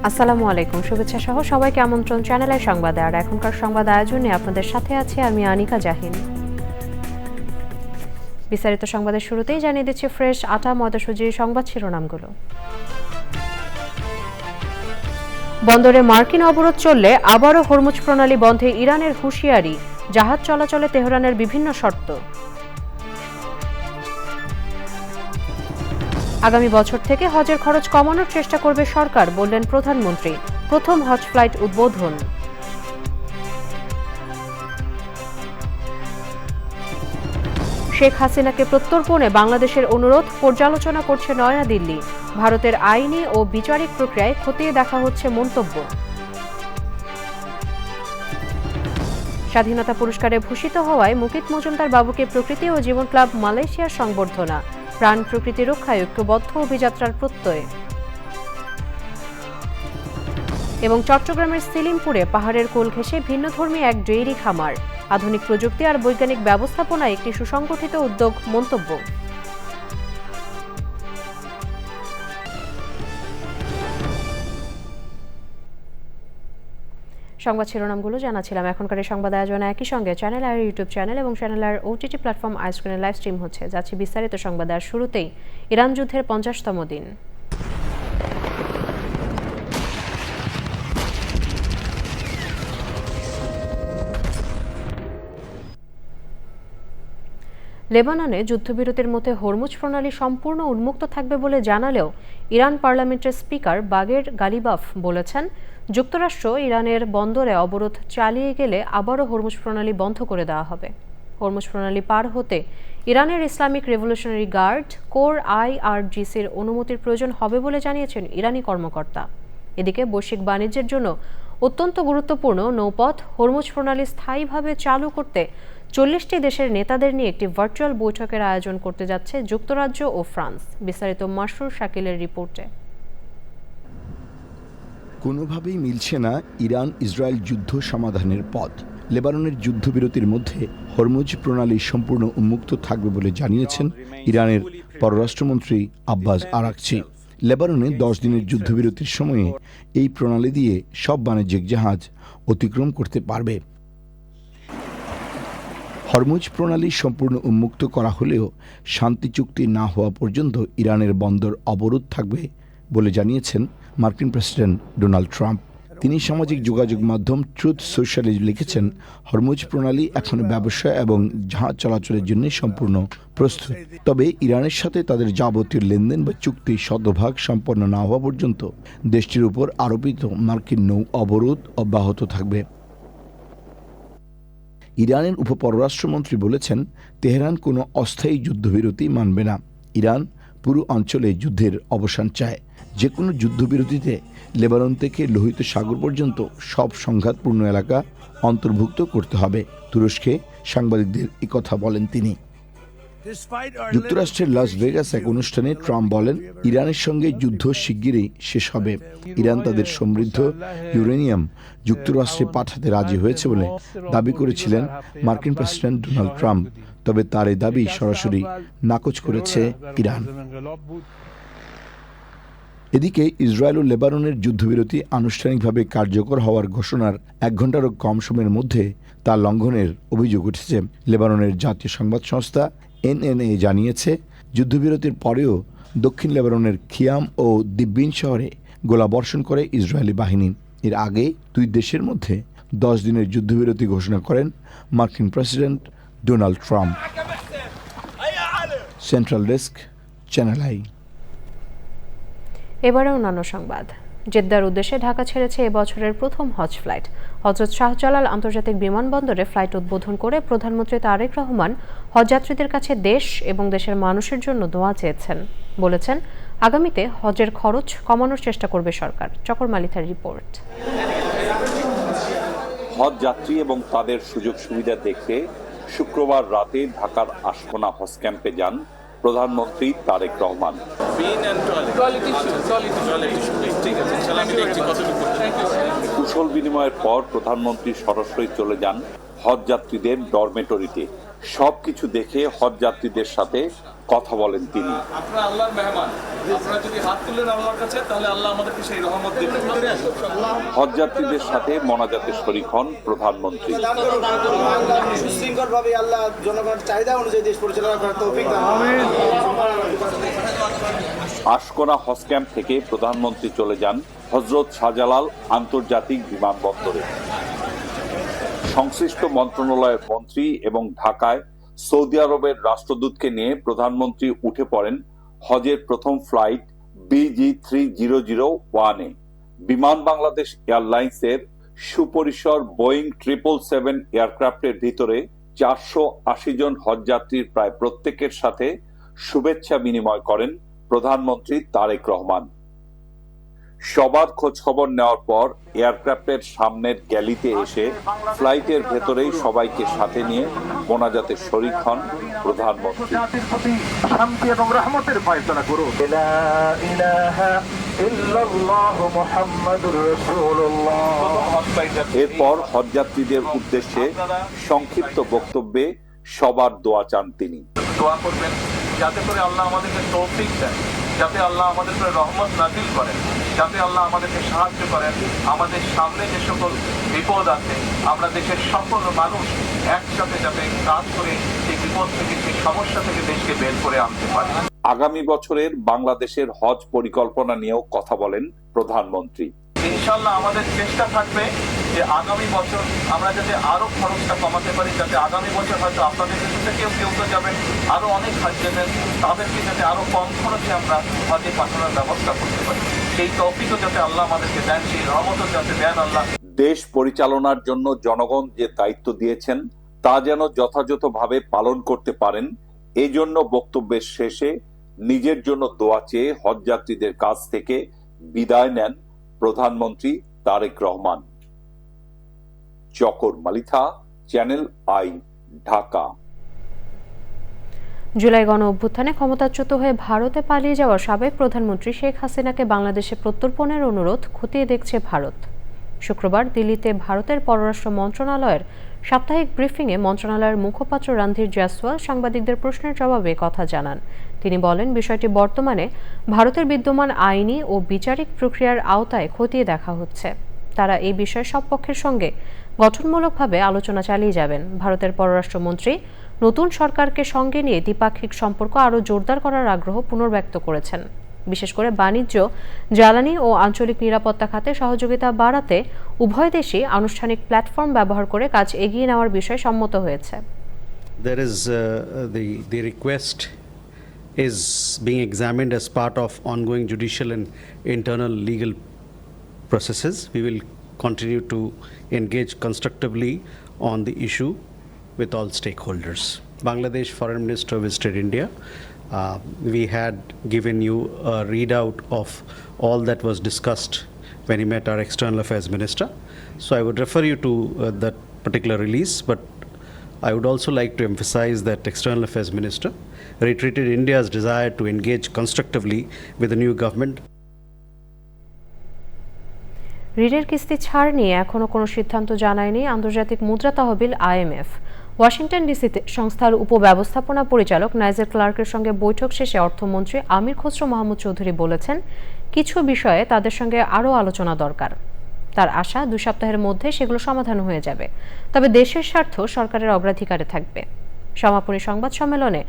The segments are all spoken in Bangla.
আসসালামু আলাইকুম, শুভেচ্ছা সহ সবাইকে আমন্ত্রণ চ্যানেলের সংবাদে। আর এখনকার সংবাদ আয়োজনে আপনাদের সাথে আছি আমি আনিকা জাহিন। বিস্তারিত সংবাদের শুরুতেই জানিয়ে দিচ্ছি ফ্রেশ আটা ময়দা সুজির সংবাদ শিরোনামগুলো। বন্দরে মার্কিন অবরোধ চললে আবারও হরমুজ প্রণালী বন্ধে ইরানের হুঁশিয়ারি, জাহাজ চলাচলে তেহরানের বিভিন্ন শর্ত। আগামী বছর থেকে হজের খরচ কমানোর চেষ্টা করবে সরকার, বললেন প্রধানমন্ত্রী। প্রথম হজ ফ্লাইট উদ্বোধন। শেখ হাসিনাকে প্রত্যর্পণে বাংলাদেশের অনুরোধ পর্যালোচনা করছে নয়াদিল্লি। ভারতের আইনি ও বিচারিক প্রক্রিয়ায় খতিয়ে দেখা হচ্ছে মন্তব্য। স্বাধীনতা পুরস্কারে ভূষিত হওয়ায় মুকিত মজুমদার বাবুকে প্রকৃতি ও জীবন ক্লাব মালয়েশিয়ার সংবর্ধনা। প্রাণ প্রকৃতি রক্ষায় ঐক্যবদ্ধ অভিযাত্রার প্রত্যয়। এবং চট্টগ্রামের সিলিমপুরে পাহাড়ের কোল ঘেঁষে ভিন্নধর্মী এক ডেইরি খামার। আধুনিক প্রযুক্তি আর বৈজ্ঞানিক ব্যবস্থাপনায় একটি সুসংগঠিত উদ্যোগ, মন্তব্য। সংবাদ শিরোনামগুলো জানাছিলাম। এখনকার এই সংবাদ আয়োজনে একই সঙ্গে চ্যানেল আর ইউটিউব চ্যানেল এবং চ্যানেল আর ওটিটি প্ল্যাটফর্ম আইস্ক্রিনে লাইভ স্ট্রিম হচ্ছে। যাচ্ছে বিস্তারিত সংবাদ। আর শুরুতেই ইরান যুদ্ধের 50তম দিন। লেবাননে যুদ্ধবিরতির মধ্যে হরমুজ প্রণালী সম্পূর্ণ উন্মুক্ত থাকবে বলে জানালেও ইরান পার্লামেন্টের স্পিকার বাগের গালিবাফ বলেছেন, যুক্তরাষ্ট্র ইরানের বন্দরে অবরোধ চালিয়ে গেলে আবারও হরমুজ প্রণালী বন্ধ করে দেওয়া হবে। হরমুজ প্রণালী পার হতে ইরানের ইসলামিক রেভলিউশনারি গার্ড কোর IRGCর অনুমতির প্রয়োজন হবে বলে জানিয়েছেন ইরানি কর্মকর্তা। এদিকে বৈশ্বিক বাণিজ্যের জন্য অত্যন্ত গুরুত্বপূর্ণ নৌপথ হরমুজ প্রণালী স্থায়ীভাবে চালু করতে 40টি দেশের নেতাদের নিয়ে একটি ভার্চুয়াল বৈঠকের আয়োজন করতে যাচ্ছে যুক্তরাজ্য ও ফ্রান্স। বিস্তারিত মাসরুর শাকিলের রিপোর্টে। কোনোভাবেই মিলছে না ইরান ইসরায়েল যুদ্ধ সমাধানের পথ। লেবাননের যুদ্ধবিরতির মধ্যে হরমুজ প্রণালী সম্পূর্ণ উন্মুক্ত থাকবে বলে জানিয়েছেন ইরানের পররাষ্ট্রমন্ত্রী আব্বাস আরাকচি। লেবাননে 10 দিনের যুদ্ধবিরতির সময়ে এই প্রণালী দিয়ে সব বাণিজ্যিক জাহাজ অতিক্রম করতে পারবে। হরমুজ প্রণালী সম্পূর্ণ উন্মুক্ত করা হলেও শান্তি চুক্তি না হওয়া পর্যন্ত ইরানের বন্দর অবরোধ থাকবে বলে জানিয়েছেন মার্কিন প্রেসিডেন্ট ডোনাল্ড ট্রাম্প। তিনি সামাজিক যোগাযোগ মাধ্যম ট্রুথ সোশ্যালে লিখেছেন, হরমুজ প্রণালী এখন ব্যবসা এবং জাহাজ চলাচলের জন্য সম্পূর্ণ প্রস্তুত। তবে ইরানের সাথে তাদের যাবতীয় লেনদেন বা চুক্তি শতভাগ সম্পন্ন না হওয়া পর্যন্ত দেশটির উপর আরোপিত মার্কিন নৌ অবরোধ অব্যাহত থাকবে। ইরানের উপপররাষ্ট্রমন্ত্রী বলেছেন, তেহরান কোনো অস্থায়ী যুদ্ধবিরতি মানবে না। ইরান পুরো অঞ্চলে যুদ্ধের অবসান চায়। যে কোনো যুদ্ধবিরতিতে লেবানন থেকে লোহিত সাগর পর্যন্ত সব সংঘাতপূর্ণ এলাকা অন্তর্ভুক্ত করতে হবে। তুরস্কে সাংবাদিকদের একথা বলেন তিনি। যুক্তরাষ্ট্রের লাস ভেগাস এক অনুষ্ঠানে ট্রাম্প বলেন, ইরানের সঙ্গে যুদ্ধ শিগগিরই শেষ হবে। ইরান তাদের সমৃদ্ধ ইউরেনিয়াম যুক্তরাষ্ট্রে পাঠাতে রাজি হয়েছে বলে দাবি করেছিলেন মার্কিন প্রেসিডেন্ট ডোনাল্ড ট্রাম্প। তবে তার এই দাবি সরাসরি নাকচ করেছে ইরান। এদিকে ইসরায়েল ও লেবাননের যুদ্ধবিরতি আনুষ্ঠানিকভাবে কার্যকর হওয়ার ঘোষণার 1 ঘণ্টারও কম সময়ের মধ্যে তা লঙ্ঘনের অভিযোগ উঠেছে। লেবাননের জাতীয় সংবাদ সংস্থা NNA জানিয়েছে, যুদ্ধবিরতির পরেও দক্ষিণ লেবাননের খিয়াম ও দিব্বিন শহরে গোলাবর্ষণ করে ইসরায়েলি বাহিনী। এর আগে 2 দেশের মধ্যে 10 দিনের যুদ্ধবিরতি ঘোষণা করেন মার্কিন president Donald Trump. Central desk, channel I. এবারে অন্যান্য সংবাদ। জেদ্দার উদ্দেশ্যে ঢাকা ছেড়েছে এবছরের প্রথম হজ ফ্লাইট। হযরত শাহজালাল আন্তর্জাতিক বিমানবন্দরে ফ্লাইট উদ্বোধন করে প্রধানমন্ত্রী তারেক রহমান হজযাত্রীদের কাছে দেশ এবং দেশের মানুষের জন্য দোয়া চেয়েছেন। বলেছেন, আগামীতে হজের খরচ কমানোর চেষ্টা করবে সরকার। চকর মালিথার রিপোর্ট। হজ যাত্রী এবং তাদের সুযোগ সুবিধা দেখতে শুক্রবার রাতে ঢাকার আশকোনা হজ ক্যাম্পে যান প্রধানমন্ত্রী তারেক রহমান। কুশল বিনিময়ের পর প্রধানমন্ত্রী সরাসরি চলে যান হজ যাত্রীদের ডরমেটরিতে। সবকিছু দেখে হজ যাত্রীদের সাথে কথা বলেন তিনি। আপনারা আল্লাহর মেহমান, আপনারা যদি হাত তুলেন আল্লাহর কাছে তাহলে আল্লাহ আমাদেরকে সেই রহমত দিবেন। হজ যাত্রীদের সাথে মোনাজাতে শরীক হন প্রধানমন্ত্রী। সুশৃঙ্খলভাবে আল্লাহ জনগণের চাহিদা অনুযায়ী দেশ পরিচালনা করার তৌফিক দান করুন। আশকোনা হজ ক্যাম্প থেকে প্রধানমন্ত্রী চলে যান হযরত শাহজালাল আন্তর্জাতিক বিমানবন্দরে। সংশ্লিষ্ট মন্ত্রণালয়ের মন্ত্রী এবং ঢাকায় সৌদি আরবের রাষ্ট্রদূতকে নিয়ে প্রধানমন্ত্রী উঠে পড়েন হজের প্রথম ফ্লাইট BG3001-এ। বিমান বাংলাদেশ এয়ারলাইন্সের সুপরিসর বোয়িং 777 এয়ারক্রাফটের ভিতরে 480 জন হজযাত্রীর প্রায় প্রত্যেকের সাথে শুভেচ্ছা বিনিময় করেন প্রধানমন্ত্রী তারেক রহমান। সবার খোঁজ খবর নেওয়ার পর এয়ারক্রাফটের সামনের গ্যালিতে এসে ফ্লাইটের ভেতরেই সবাইকে সাথে নিয়ে মোনাজাতে শরীক হন প্রধানমন্ত্রী। শান্তি এবং রহমতের ফয়সালা করুন। লা ইলাহা ইল্লাল্লাহু মুহাম্মাদুর রাসূলুল্লাহ। এরপর হজযাত্রীদের উদ্দেশ্যে সংক্ষিপ্ত বক্তব্যে সবার দোয়া চান তিনি। দোয়া করবেন যাতে করে আল্লাহ আমাদেরকে তৌফিক দেন, যাতে আল্লাহ আমাদের উপরে রহমত নাযিল করেন, যাতে আল্লাহ আমাদেরকে সাহায্য করেন। আমাদের সামনে যে সকল বিপদ আছে, আমরা দেশের সকল মানুষ একসাথে যাতে কাজ করে সেই বিপদ থেকে, সেই সমস্যা থেকে দেশকে বের করে আনতে পারি। আগামী বছরের বাংলাদেশের হজ পরিকল্পনা নিয়েও কথা বলেন প্রধানমন্ত্রী। ইনশাআল্লাহ আমাদের চেষ্টা থাকবে যে আগামী বছর আমরা যাতে আরো খরচটা কমাতে পারি, যাতে আগামী বছর হয়তো আপনাদের কাছ থেকেও কেউ যাবেন, আরো অনেক হজ যাবেন, তাদেরকে যাতে আরো কম খরচে আমরা হজে পাঠানোর ব্যবস্থা করতে পারি। সেই তৌফিকও যাতে আল্লাহ আমাদেরকে দেন, সেই রহমতও যাতে দেন আল্লাহ। দেশ পরিচালনার জন্য জনগণ যে দায়িত্ব দিয়েছেন তা যেন যথাযথভাবে পালন করতে পারেন, এই জন্য বক্তব্যের শেষে নিজের জন্য দোয়া চেয়ে হজযাত্রীদের কাছ থেকে বিদায় নেন প্রধানমন্ত্রী তারেক রহমান। Chakor Malitha, channel I, Dhaka. জুলাই গণ অভ্যুত্থানে ক্ষমতাচ্যুত হয়ে ভারতে পালিয়ে যাওয়া সাবেক প্রধানমন্ত্রী শেখ হাসিনাকে বাংলাদেশে প্রত্যর্পণের অনুরোধ খতিয়ে দেখছে ভারত। শুক্রবার দিল্লিতে ভারতের পররাষ্ট্র মন্ত্রণালয়ের সাপ্তাহিক ব্রিফিংয়ে মন্ত্রণালয়ের মুখপাত্র রণধীর জয়সওয়াল সাংবাদিকদের প্রশ্নের জবাবে কথা জানান। তিনি বলেন, বিষয়টি বর্তমানে ভারতের বিদ্যমান আইনি ও বিচারিক প্রক্রিয়ার আওতায় খতিয়ে দেখা হচ্ছে। তারা এই বিষয়ে সব পক্ষের সঙ্গে গঠনমূলকভাবে আলোচনা চালিয়ে যাবেন। ভারতের পররাষ্ট্রমন্ত্রী নতুন সরকারকে সঙ্গে নিয়ে দ্বিপাক্ষিক সম্পর্ক আরও জোরদার করার আগ্রহ পুনর্ব্যক্ত করেছেন। বিশেষ করে বাণিজ্য, জ্বালানি ও আঞ্চলিক নিরাপত্তা খাতে সহযোগিতা বাড়াতে উভয় দেশই আনুষ্ঠানিক প্ল্যাটফর্ম ব্যবহার করে কাজ এগিয়ে নেওয়ার বিষয়ে সম্মত হয়েছে। There is the request is being examined as part of ongoing judicial and internal legal processes. We will continue to engage constructively on the issue with all stakeholders. Bangladesh Foreign Minister visited India. We had given you a readout of all that was discussed when he met our External Affairs Minister. So I would refer you to that particular release, but I would also like to emphasize that External Affairs Minister reiterated India's desire to engage constructively with the new government. ঋণের কিস্তি ছাড় নিয়ে এখনো কোনো সিদ্ধান্ত জানায়নি আন্তর্জাতিক মুদ্রা তহবিল IMF। ওয়াশিংটন ডিসিতে সংস্থার উপব্যবস্থাপনা পরিচালক নাইজেল ক্লার্কের সঙ্গে বৈঠক শেষে অর্থমন্ত্রী আমির খসরু মাহমুদ চৌধুরী বলেছেন, কিছু বিষয়ে তাদের সঙ্গে আরও আলোচনা দরকার। তার আশা 2 সপ্তাহের মধ্যে সেগুলো সমাধান হয়ে যাবে, তবে দেশের স্বার্থ সরকারের অগ্রাধিকারে থাকবে। সমাপনী সংবাদ সম্মেলনে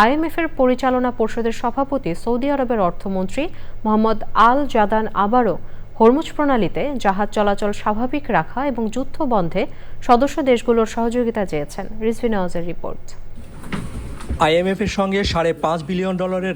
IMF-এর পরিচালনা পর্ষদের সভাপতি সৌদি আরবের অর্থমন্ত্রী মোহাম্মদ আল জাদান আবারও হরমুজ প্রণালীতে জাহাজ চলাচল স্বাভাবিক রাখা এবং যুদ্ধ বন্ধে সদস্য দেশগুলোর সহযোগিতা চেয়েছেন। রিজভি নওয়াজের রিপোর্ট। IMF-এর সঙ্গে $5.5 বিলিয়ন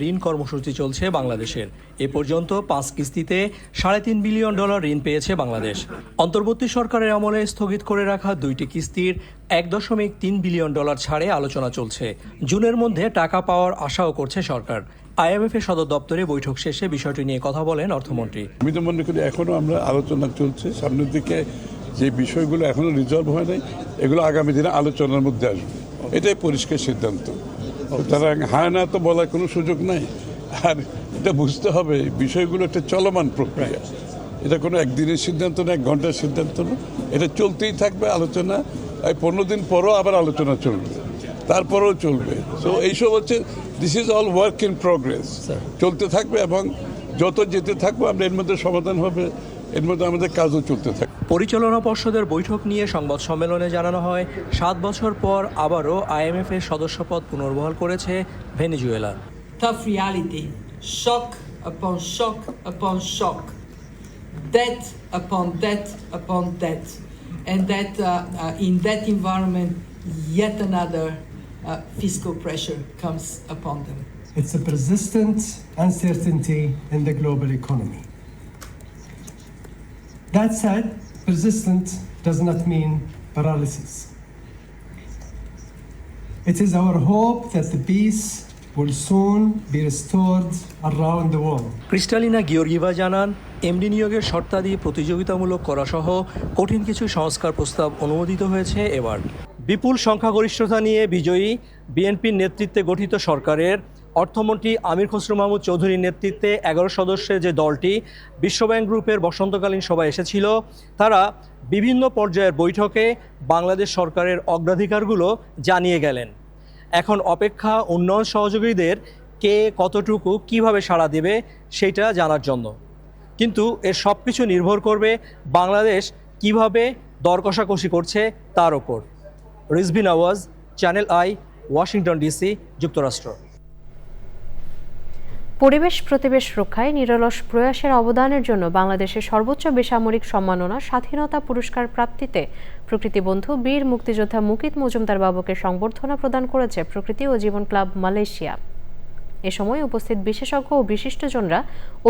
ঋণ কর্মসূচি চলছে বাংলাদেশের। এ পর্যন্ত 5 কিস্তিতে $3.5 বিলিয়ন ঋণ পেয়েছে বাংলাদেশ। অন্তর্বর্তী সরকারের আমলে স্থগিত করে রাখা 2টি কিস্তির $1.3 বিলিয়ন ছাড়ে আলোচনা চলছে। জুনের মধ্যে টাকা পাওয়ার আশাও করছে সরকার। IMF-এর সদর দপ্তরে বৈঠক শেষে বিষয়টি নিয়ে কথা বলেন অর্থমন্ত্রী। আমি তো মনে করি এখনো আমরা আলোচনা চলছে, সামনের দিকে যে বিষয়গুলো এখনো রিজলভ হয় নাই এগুলো আগামী দিনে আলোচনার মধ্যে আসবে, এটাই পরিষ্কার সিদ্ধান্ত। তারা হ্যাঁ না তো বলার কোনো সুযোগ নাই। আর এটা বুঝতে হবে বিষয়গুলো একটা চলমান প্রক্রিয়া, এটা কোনো একদিনের সিদ্ধান্ত না, 1 ঘন্টার সিদ্ধান্ত না, এটা চলতেই থাকবে আলোচনা। এই 15 দিন পরও আবার আলোচনা চলবে, তারপরেও চলবে। তো এইসব হচ্ছে this is all work in progress, চলতে থাকবে এবং যত যেতে থাকবো আমরা এর মধ্যে সমাধান হবে, এর মধ্যে আমাদের কাজও চলতে থাকবে। পরিচালনা পর্ষদের বৈঠক নিয়ে সংবাদ সম্মেলনে জানানো হয় 7 বছর পর আবারও IMF এর সদস্যপদ পুনর্বহাল করেছে Venezuela. Tough reality, shock upon shock upon shock, debt upon debt upon debt, and that in that environment yet another fiscal pressure comes upon them. It's a persistent uncertainty in the global economy. That said, persistent does not mean paralysis. It is our hope that the peace will soon be restored around the world. Kristalina গিওর্গিভা জানান, এমডি নিয়োগের শর্তাদি প্রতিযোগিতামূলক করা সহ কঠিন কিছু সংস্কার প্রস্তাব অনুমোদিত হয়েছে এবার। বিপুল সংখ্যাগরিষ্ঠতা নিয়ে বিজয়ী বিএনপির নেতৃত্বে গঠিত সরকারের অর্থমন্ত্রী আমির খসরু মাহমুদ চৌধুরীর নেতৃত্বে 11 সদস্যের যে দলটি বিশ্বব্যাংক গ্রুপের বসন্তকালীন সভায় এসেছিল, তারা বিভিন্ন পর্যায়ের বৈঠকে বাংলাদেশ সরকারের অগ্রাধিকারগুলো জানিয়ে গেলেন। এখন অপেক্ষা উন্নয়ন সহযোগীদের কে কতটুকু কিভাবে সাড়া দেবে সেটা জানার জন্য। কিন্তু এর সব কিছু নির্ভর করবে বাংলাদেশ কিভাবে দর কষাকষি করছে তার ওপর। Rizvi Nawaz, channel I, Washington DC, যুক্তরাষ্ট্র। পরিবেশ প্রতিবেশ রক্ষায় নিরলস প্রয়াসের অবদানের জন্য বাংলাদেশের সর্বোচ্চ বেসামরিক সম্মাননা স্বাধীনতা পুরস্কার প্রাপ্তিতে প্রকৃতিবন্ধু বীর মুক্তিযোদ্ধা মুকিত মজুমদার বাবুকে সংবর্ধনা প্রদান করেছে প্রকৃতি ও জীবন ক্লাব মালয়েশিয়া। এ সময় উপস্থিত বিশেষজ্ঞ ও বিশিষ্টজনরা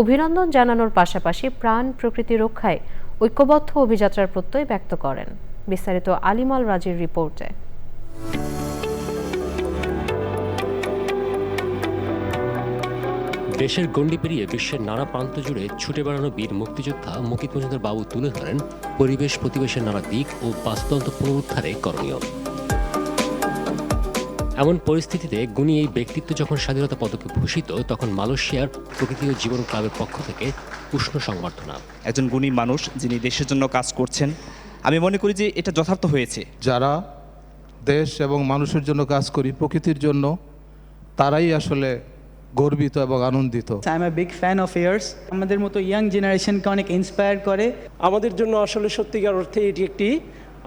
অভিনন্দন জানানোর পাশাপাশি প্রাণ প্রকৃতি রক্ষায় ঐক্যবদ্ধ অভিযাত্রার প্রত্যয় ব্যক্ত করেন। বিস্তারিত আলিমাল রাজির রিপোর্টে। দেশের গণ্ডি পেরিয়ে বিশ্বের নানা প্রান্ত জুড়ে ছুটে বেড়ানো বীর মুক্তিযোদ্ধা মুকিত মজুমদার বাবু তুলে ধরেন পরিবেশ প্রতিবেশের নানা দিক ও বাস্তুতন্ত্র পুনরুদ্ধারে করণীয়। এমন পরিস্থিতিতে গুণী এই ব্যক্তিত্ব যখন স্বাধীনতা পদকে ভূষিত, তখন মালয়েশিয়ার প্রকৃতি ও জীবন ক্লাবের পক্ষ থেকে উষ্ণ সংবর্ধনা। একজন গুণী মানুষ যিনি দেশের জন্য কাজ করছেন, আমি মনে করি যে এটা যথার্থ হয়েছে। যারা দেশ এবং মানুষের জন্য কাজ করি, প্রকৃতির জন্য, তারাই আসলে গর্বিত এবং আনন্দিত। I am a big fan of years. আমাদের মতো ইয়াং জেনারেশনকে অনেক ইন্সপায়ার করে। আমাদের জন্য আসলে সত্যিকার অর্থে এটি একটি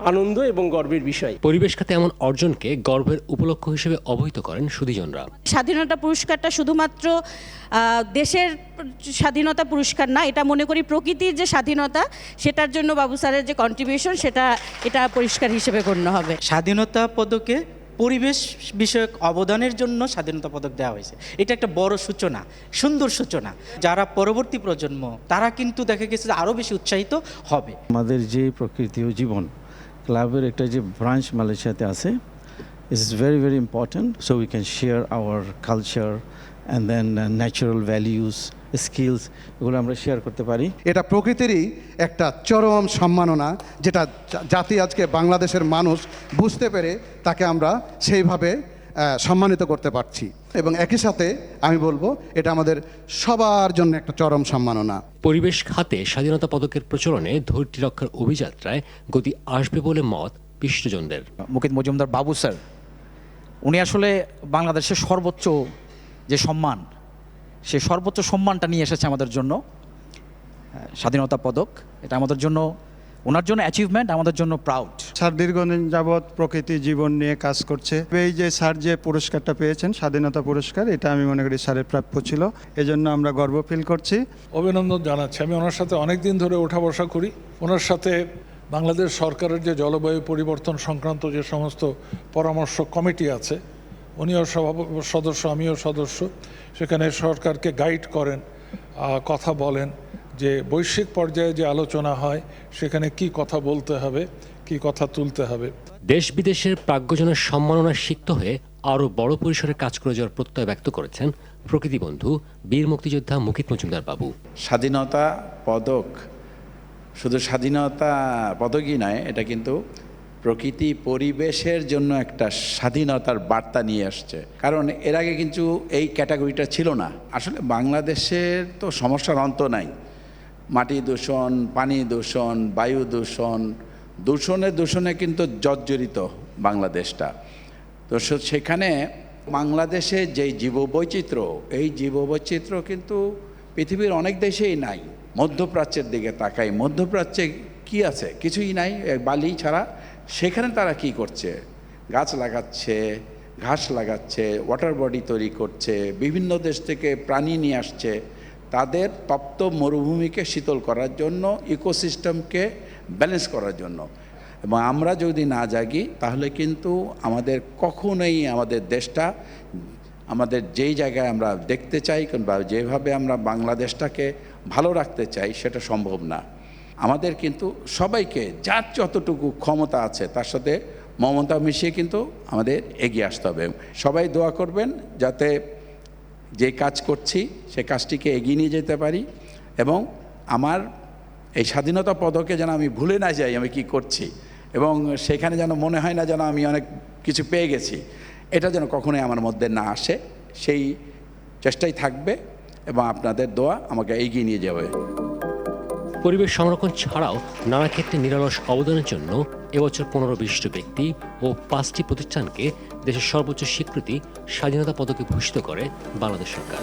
আনন্দ এবং গর্বের বিষয়। পরিবেশ খাতে এমন অর্জনকে গর্বের উপলক্ষ হিসেবে অবহিত করেন সুধীজনরা। স্বাধীনতা পুরস্কারটা শুধুমাত্র দেশের স্বাধীনতা পুরস্কার না, এটা মনে করি প্রকৃতির যে স্বাধীনতা সেটার জন্য বাবু স্যারের যে কন্ট্রিবিউশন এটা পুরস্কার হিসেবে গণ্য হবে। স্বাধীনতা পদকে পরিবেশ বিষয়ক অবদানের জন্য স্বাধীনতা পদক দেওয়া হয়েছে। এটা একটা বড় সূচনা, সুন্দর সূচনা। যারা পরবর্তী প্রজন্ম তারা কিন্তু দেখা গেছে আরও বেশি উৎসাহিত হবে। আমাদের যে প্রকৃতি ও জীবন ক্লাবের একটা যে ব্রাঞ্চ মালয়েশিয়াতে আছে, is very very important, so we can share our culture and then natural values, skills, এগুলো আমরা শেয়ার করতে পারি। এটা প্রকৃতিরই একটা চরম সম্মাননা, যেটা জাতি আজকে বাংলাদেশের মানুষ বুঝতে পেরে তাকে আমরা সেইভাবে সম্মানিত করতে পারছি। এবং একই সাথে আমি বলবো এটা আমাদের সবার জন্য একটা চরম সম্মাননা। পরিবেশ খাতে স্বাধীনতা পদকের প্রচলনে ধৈর্য রক্ষার অভিযাত্রায় গতি আসবে বলে মত বিশিষ্টজনদের। মুকিত মজুমদার বাবু স্যার, উনি আসলে বাংলাদেশের সর্বোচ্চ যে সম্মান, সেই সর্বোচ্চ সম্মানটা নিয়ে এসেছে আমাদের জন্য, স্বাধীনতা পদক। এটা আমাদের জন্য, ওনার জন্য অ্যাচিভমেন্ট, আমাদের জন্য প্রাউড। স্যার দীর্ঘদিন যাবৎ প্রকৃতি জীবন নিয়ে কাজ করছে। এই যে স্যার যে পুরস্কারটা পেয়েছেন, স্বাধীনতা পুরস্কার, এটা আমি মনে করি স্যারের প্রাপ্য ছিল, এজন্য আমরা গর্ব ফিল করছি। অভিনন্দন জানাচ্ছি। আমি ওনার সাথে অনেক দিন ধরে ওঠা বসা করি। ওনার সাথে বাংলাদেশ সরকারের যে জলবায়ু পরিবর্তন সংক্রান্ত যে সমস্ত পরামর্শ কমিটি আছে, উনিও সদস্য, আমিও সদস্য। সেখানে সরকারকে গাইড করেন, কথা বলেন যে বৈশ্বিক পর্যায়ে যে আলোচনা হয় সেখানে কি কথা বলতে হবে, কি কথা তুলতে হবে। দেশ বিদেশের প্রাজ্ঞজনের সম্মাননা সিক্ত হয়ে আরও বড় পরিসরে কাজ করে যাওয়ার প্রত্যয় ব্যক্ত করেছেন প্রকৃতিবন্ধু বীর মুক্তিযোদ্ধা মুকিত মজুমদার বাবু। স্বাধীনতা পদক শুধু স্বাধীনতা পদকই নয়, এটা কিন্তু প্রকৃতি পরিবেশের জন্য একটা স্বাধীনতার বার্তা নিয়ে আসছে। কারণ এর আগে কিন্তু এই ক্যাটাগরিটা ছিল না। আসলে বাংলাদেশের তো সমস্যার অন্ত নাই, মাটি দূষণ, পানি দূষণ, বায়ু দূষণ, দূষণে কিন্তু জর্জরিত বাংলাদেশটা। তো সেখানে বাংলাদেশে যে জীববৈচিত্র্য, এই জীববৈচিত্র্য কিন্তু পৃথিবীর অনেক দেশেই নাই। মধ্যপ্রাচ্যের দিকে তাকাই, মধ্যপ্রাচ্যে কি আছে? কিছুই নাই, বালি ছাড়া। সেখানে তারা কি করছে? গাছ লাগাচ্ছে, ঘাস লাগাচ্ছে, ওয়াটার বডি তৈরি করছে, বিভিন্ন দেশ থেকে প্রাণী নিয়ে আসছে তাদের তপ্ত মরুভূমিকে শীতল করার জন্য, ইকোসিস্টেমকে ব্যালেন্স করার জন্য। এবং আমরা যদি না জাগি তাহলে কিন্তু আমাদের কখনোই আমাদের দেশটা, আমাদের যেই জায়গায় আমরা দেখতে চাই কিংবা যেভাবে আমরা বাংলাদেশটাকে ভালো রাখতে চাই সেটা সম্ভব না। আমাদের কিন্তু সবাইকে যার যতটুকু ক্ষমতা আছে তার সাথে মমতা মিশিয়ে কিন্তু আমাদের এগিয়ে আসতে হবে। সবাই দোয়া করবেন যাতে যে কাজ করছি সে কাজটিকে এগিয়ে নিয়ে যেতে পারি এবং আমার এই স্বাধীনতা পদকে যেন আমি ভুলে না যাই আমি কি করছি, এবং সেখানে যেন মনে হয় না যেন আমি অনেক কিছু পেয়ে গেছি, এটা যেন কখনোই আমার মধ্যে না আসে, সেই চেষ্টাই থাকবে এবং আপনাদের দোয়া আমাকে এগিয়ে নিয়ে যাবে। পরিবেশ সংরক্ষণ ছাড়াও নানা ক্ষেত্রে নিরলস অবদানের জন্য এবছর 15 বিশিষ্ট ব্যক্তি ও 5টি প্রতিষ্ঠানকে দেশের সর্বোচ্চ স্বীকৃতি স্বাধীনতা পদকে ভূষিত করে বাংলাদেশ সরকার।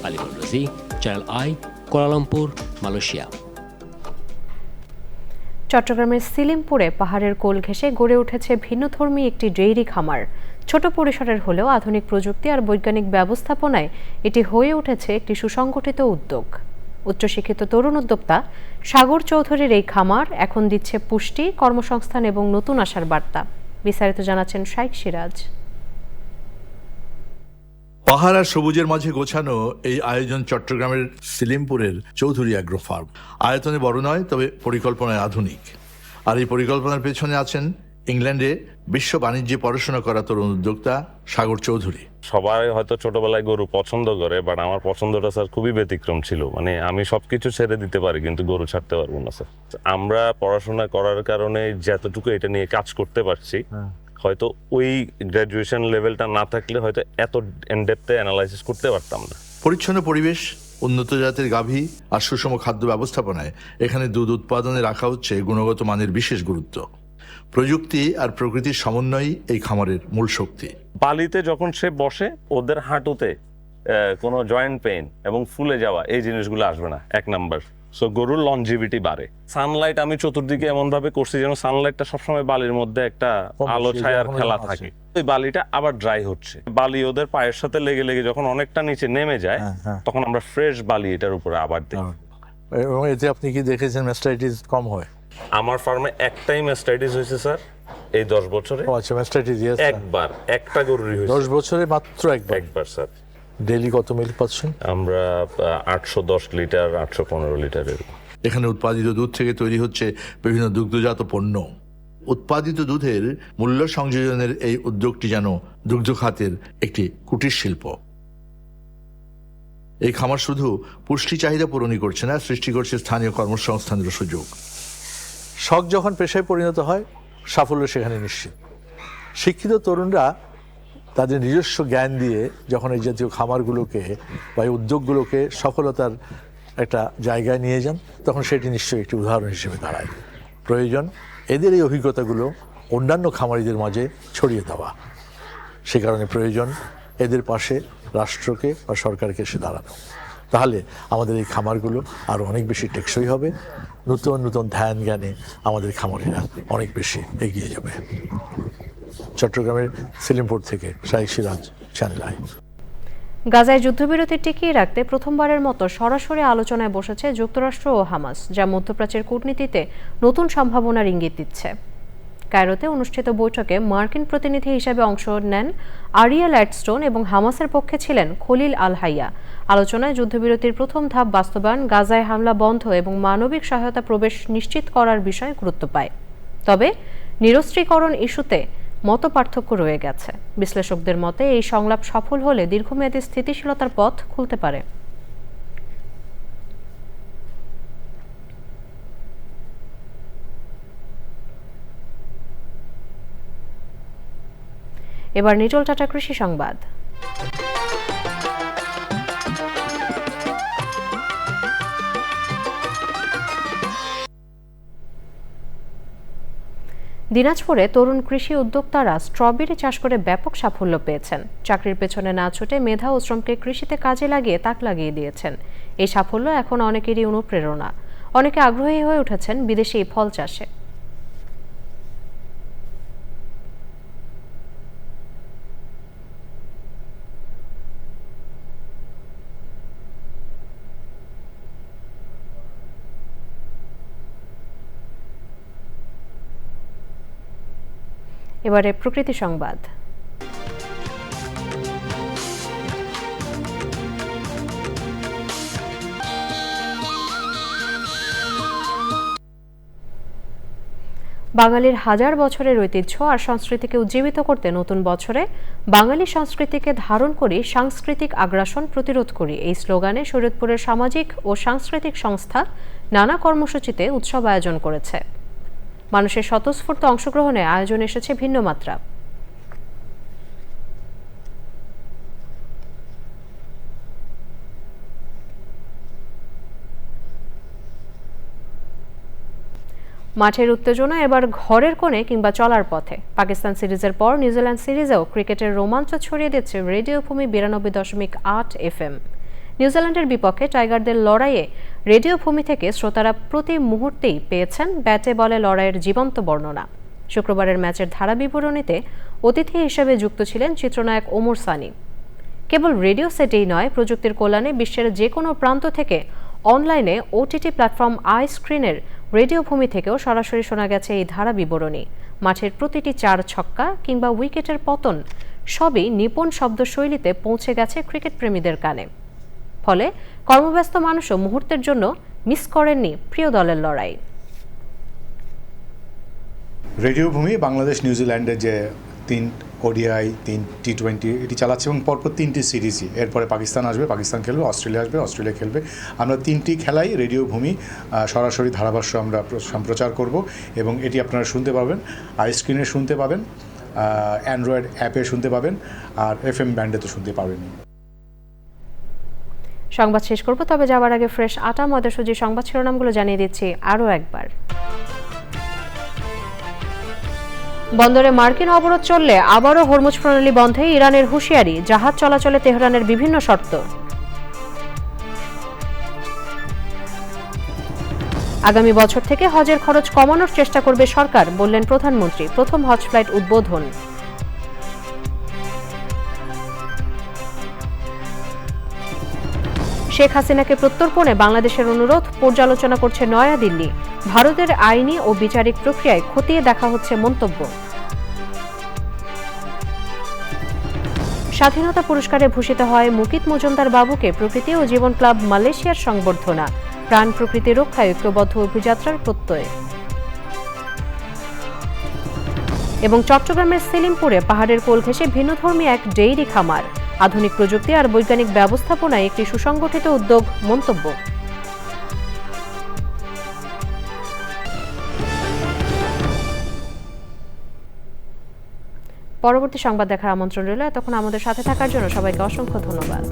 আলিমুল রাজি, চ্যানেল আই, কুয়ালালামপুর, মালয়েশিয়া। চট্টগ্রামের সিলিমপুরে পাহাড়ের কোল ঘেঁষে গড়ে উঠেছে ভিন্নধর্মী একটি ডেইরি খামার। ছোট পরিসরের হলেও আধুনিক প্রযুক্তি আর বৈজ্ঞানিক ব্যবস্থাপনায় এটি হয়ে উঠেছে একটি সুসংগঠিত উদ্যোগ। উচ্চশিক্ষিত তরুণ উদ্যোক্তা সাগর চৌধুরীর এই খামার এখন দিচ্ছে পুষ্টি, কর্মসংস্থান এবং নতুন আশার বার্তা। বিস্তারিত জানাচ্ছেন শাইখ সিরাজ। পাহাড় আর সবুজের মাঝে গোছানো এই আয়োজন চট্টগ্রামের সিলিমপুরের চৌধুরী অ্যাগ্রো ফার্ম। আয়তনে বড় নয়, তবে পরিকল্পনায় আধুনিক। আর এই পরিকল্পনার পেছনে আছেন ইংল্যান্ডে বিশ্ব বাণিজ্যে পড়াশোনা করা তরুণ উদ্যোক্তা সাগর চৌধুরী। সবাই হয়তো ছোটবেলায় গরু পছন্দ করে, বাট আমার পছন্দটা স্যার খুবই ব্যতিক্রম ছিল। মানে আমি সবকিছু ছেড়ে দিতে পারি কিন্তু গরু ছাড়তে পারবো না স্যার। আমরা পড়াশোনা করার কারণে যতটুকু এটা নিয়ে কাজ করতে পারছি, হয়তো ওই গ্র্যাজুয়েশন লেভেলটা না থাকলে হয়তো এত ইনডেপথে অ্যানালাইসিস করতে পারতাম না। পরিচ্ছন্ন পরিবেশ, উন্নত জাতের গাভী আর সুষম খাদ্য ব্যবস্থাপনায় এখানে দুধ উৎপাদনে রাখা হচ্ছে গুণগত মানের বিশেষ গুরুত্ব। প্রযুক্তি আর প্রকৃতির সমন্বয়ই এই খামারের মূল শক্তি। বালিতে যখন সে বসে ওদের হাঁটুতে কোনো জয়েন্ট পেইন এবং ফুলে যাওয়া এই জিনিসগুলো আসবে না, এক নাম্বার। সো গরুর লনজিভিটি বাড়ে। সানলাইট আমি চতুর্দিকে এমন ভাবে করছি যেন সানলাইটটা সবসময় বালির মধ্যে একটা আলো ছায়ার খেলা থাকে। ওই বালিটা আবার ড্রাই হচ্ছে, বালি ওদের পায়ের সাথে লেগে লেগে যখন অনেকটা নিচে নেমে যায় তখন আমরা ফ্রেশ বালি এটার উপরে আবার দিই। এবং এতে আপনি কি দেখেছেন ম্যাস্টাইটিস কম হয়? আমার ফার্মে একটাই ম্যাস্টাইটিস হয়েছে স্যার এই 10 বছরে। আচ্ছা, ম্যাস্টাইটিস একবার, একটা গরুরই হয়েছে 10 বছরে মাত্র একবার স্যার। ডেইলি কত মিল্ক পাচ্ছেন? আমরা 810 লিটার, 815 লিটারের। এখানে উৎপাদিত দুধ থেকে তৈরি হচ্ছে বিভিন্ন দুগ্ধজাত পণ্য। উৎপাদিত দুধের মূল্য সংযোজনের এই উদ্যোগটি যেন দুগ্ধ খাতের একটি কুটির শিল্প। এই খামার শুধু পুষ্টি চাহিদা পূরণই করছে না, সৃষ্টি করছে স্থানীয় কর্মসংস্থানের সুযোগ। শখ যখন পেশায় পরিণত হয়, সাফল্য সেখানে নিশ্চিত। শিক্ষিত তরুণরা তাদের নিজস্ব জ্ঞান দিয়ে যখন এই জাতীয় খামারগুলোকে বা এই উদ্যোগগুলোকে সফলতার একটা জায়গায় নিয়ে যান, তখন সেটি নিশ্চয়ই একটি উদাহরণ হিসেবে দাঁড়ায়। প্রয়োজন এদের এই অভিজ্ঞতাগুলো অন্যান্য খামারিদের মাঝে ছড়িয়ে দেওয়া। সে কারণে প্রয়োজন এদের পাশে রাষ্ট্রকে বা সরকারকে এসে দাঁড়ানো। তাহলে আমাদের এই খামারগুলো আরও অনেক বেশি টেকসই হবে। নতুন নতুন ধ্যান জ্ঞানে আমাদের খামারিরা অনেক বেশি এগিয়ে যাবে। চট্টগ্রামের সিলিমপুর থেকে শাইখ সিরাজ, চ্যানেল আই। গাজায় যুদ্ধবিরতি টিকিয়ে রাখতে প্রথমবারের মতো সরাসরি আলোচনায় বসেছে যুক্তরাষ্ট্র ও হামাস, যা মধ্যপ্রাচ্যের কূটনীতিতে নতুন সম্ভাবনার ইঙ্গিত দিচ্ছে। কায়রোতে অনুষ্ঠিত বৈঠকে মার্কিন প্রতিনিধি হিসেবে অংশ নেন আরিয়েল অ্যাডস্টোন এবং হামাসের পক্ষে ছিলেন খলিল আল হাইয়া। আলোচনায় যুদ্ধবিরতির প্রথম ধাপ বাস্তবায়ন, গাজায় হামলা বন্ধ এবং মানবিক সহায়তা প্রবেশ নিশ্চিত করার বিষয় গুরুত্ব পায়। তবে নিরস্ত্রীকরণ ইস্যুতে মতপার্থক্য রয়ে গেছে। বিশ্লেষকদের মতে এই সংলাপ সফল হলে দীর্ঘমেয়াদী স্থিতিশীলতার পথ খুলতে পারে। এবার নিটল টাটা কৃষি সংবাদ। দিনাজপুরে তরুণ কৃষি উদ্যোক্তারা স্ট্রবেরি চাষ করে ব্যাপক সাফল্য পেয়েছেন। চাকরির পেছনে না ছুটে মেধা ও শ্রমকে কৃষিতে কাজে লাগিয়ে তাক লাগিয়ে দিয়েছেন। এই সাফল্য এখন অনেকেরই অনুপ্রেরণা। অনেকে আগ্রহী হয়ে উঠেছেন বিদেশি ফল চাষে। এবারে প্রকৃতি সংবাদ। বাঙালির হাজার বছরের ঐতিহ্য আর সংস্কৃতিকে উজ্জীবিত করতে নতুন বছরে বাঙালি সংস্কৃতিকে ধারণ করি, সাংস্কৃতিক আগ্রাসন প্রতিরোধ করি, এই স্লোগানে শরীয়তপুরের সামাজিক ও সাংস্কৃতিক সংস্থা নানা কর্মসূচিতে উৎসব আয়োজন করেছে। মানুষের স্বতঃস্ফূর্ত অংশগ্রহণে আয়োজন এসেছে ভিন্ন মাত্রা। মাঠের উত্তেজনা এবার ঘরের কোণে কিংবা চলার পথে। পাকিস্তান সিরিজের পর নিউজিল্যান্ড সিরিজেও ক্রিকেটের রোমাঞ্চ ছড়িয়ে দিচ্ছে রেডিও ভূমি 92.8 FM। নিউজিল্যান্ডের বিপক্ষে টাইগারদের লড়াইয়ে রেডিও ভূমি থেকে শ্রোতারা প্রতি মুহূর্তেই পেয়েছেন ব্যাটে বলে লড়াইয়ের জীবন্ত বর্ণনা। শুক্রবারের ম্যাচের ধারা বিবরণীতে অতিথি হিসেবে যুক্ত ছিলেন চিত্রনায়ক ওমর সানি। কেবল রেডিও সেটেই নয়, প্রযুক্তির কল্যাণে বিশ্বের যে কোনো প্রান্ত থেকে অনলাইনে ওটিটি প্ল্যাটফর্ম আই স্ক্রিনের রেডিও ভূমি থেকেও সরাসরি শোনা গেছে এই ধারা বিবরণী। মাঠের প্রতিটি 4 ছক্কা কিংবা উইকেটের পতন সবই নিপুণ শব্দশৈলীতে পৌঁছে গেছে ক্রিকেট প্রেমীদের কানে। ফলে কর্মব্যস্ত মানুষও মুহূর্তের জন্য মিস করেননি প্রিয় দলের লড়াই। রেডিও ভূমি বাংলাদেশ নিউজিল্যান্ডের যে 3 ওডিআই 3 টি20 এটি চালাচ্ছে এবং পরপর 3টি সিরিজই। এরপরে পাকিস্তান আসবে, পাকিস্তান খেলবে, অস্ট্রেলিয়া আসবে, অস্ট্রেলিয়া খেলবে। আমরা 3টি খেলাই রেডিও ভূমি সরাসরি ধারাভাষ্য আমরা সম্প্রচার করব এবং এটি আপনারা শুনতে পাবেন, আই স্ক্রিনে শুনতে পাবেন, অ্যান্ড্রয়েড অ্যাপে শুনতে পাবেন, আর FM ব্যান্ডে তো শুনতে পাবেন। সংবাদ শেষ করব, তবে যাওয়ার আগে ফ্রেশ আটা ময়দাসুজি সংবাদ শিরোনামগুলো জানিয়ে দিচ্ছি আরও একবার। বন্দরে মার্কিন অবরোধ চললে আবারও হরমুজ প্রণালী বন্ধে ইরানের হুঁশিয়ারি, জাহাজ চলাচলে তেহরানের বিভিন্ন শর্ত। আগামী বছর থেকে হজের খরচ কমানোর চেষ্টা করবে সরকার, বললেন প্রধানমন্ত্রী। প্রথম হজ ফ্লাইট উদ্বোধন। শেখ হাসিনাকে প্রত্যর্পণে বাংলাদেশের অনুরোধ পর্যালোচনা করছে নয়াদিল্লি। ভারতের আইনি ও বিচারিক প্রক্রিয়ায় খতিয়ে দেখা হচ্ছে মন্তব্য। স্বাধীনতা পুরস্কারে ভূষিত হয় মুকিত মজুমদার বাবুকে প্রকৃতি ও জীবন ক্লাব মালয়েশিয়ার সংবর্ধনা। প্রাণ প্রকৃতি রক্ষায় ঐক্যবদ্ধ অভিযাত্রার প্রত্যয়। এবং চট্টগ্রামের সেলিমপুরে পাহাড়ের কোল ঘেঁষে ভিন্নধর্মী এক ডেইরি খামার। আধুনিক প্রযুক্তি আর বৈজ্ঞানিক ব্যবস্থাপনায় একটি সুসংগঠিত উদ্যোগ, মন্তব্য। পরবর্তী সংবাদ দেখার আমন্ত্রণ রইল। তখন আমাদের সাথে থাকার জন্য সবাইকে অসংখ্য ধন্যবাদ।